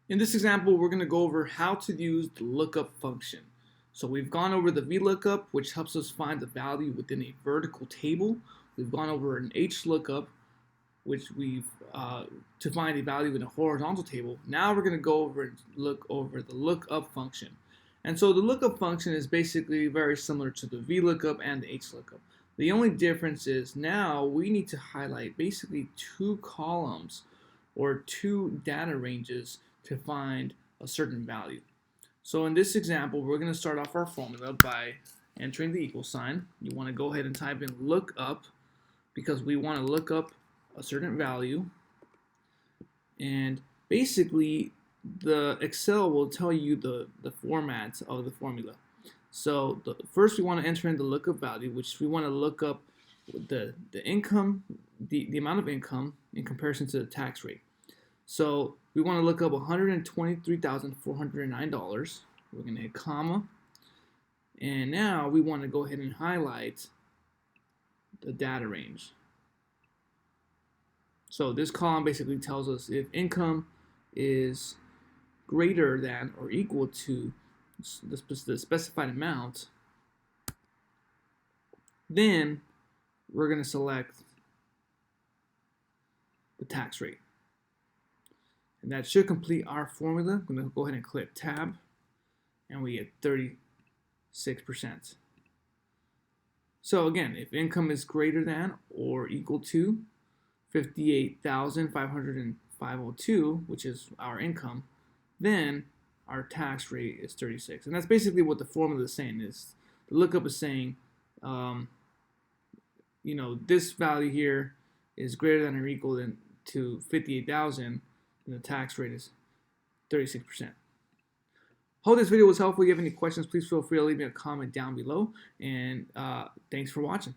In this example, we're going to go over how to use the lookup function. So we've gone over the VLOOKUP, which helps us find the value within a vertical table. We've gone over an HLOOKUP, which we've to find a value in a horizontal table. Now we're going to go over and look over the lookup function. And so the lookup function is basically very similar to the VLOOKUP and the HLOOKUP. The only difference is now we need to highlight basically two columns or two data ranges to find a certain value. So in this example, we're going to start off our formula by entering the equal sign. You want to go ahead and type in lookup because we want to look up a certain value. And basically, the Excel will tell you the format of the formula. So first we want to enter in the lookup value, which we want to look up the income, the amount of income in comparison to the tax rate. So we want to look up $123,409. We're going to hit comma. And now we want to go ahead and highlight the data range. So this column basically tells us if income is greater than or equal to the specified amount, then we're going to select the tax rate. And that should complete our formula. I'm going to go ahead and click tab, and we get 36%. So again, if income is greater than or equal to 58,505.02, which is our income, then our tax rate is 36. And that's basically what the formula is saying. Is the lookup is saying, this value here is greater than or equal to 58,000. And the tax rate is 36%. Hope this video was helpful. If you have any questions, please feel free to leave me a comment down below. And thanks for watching.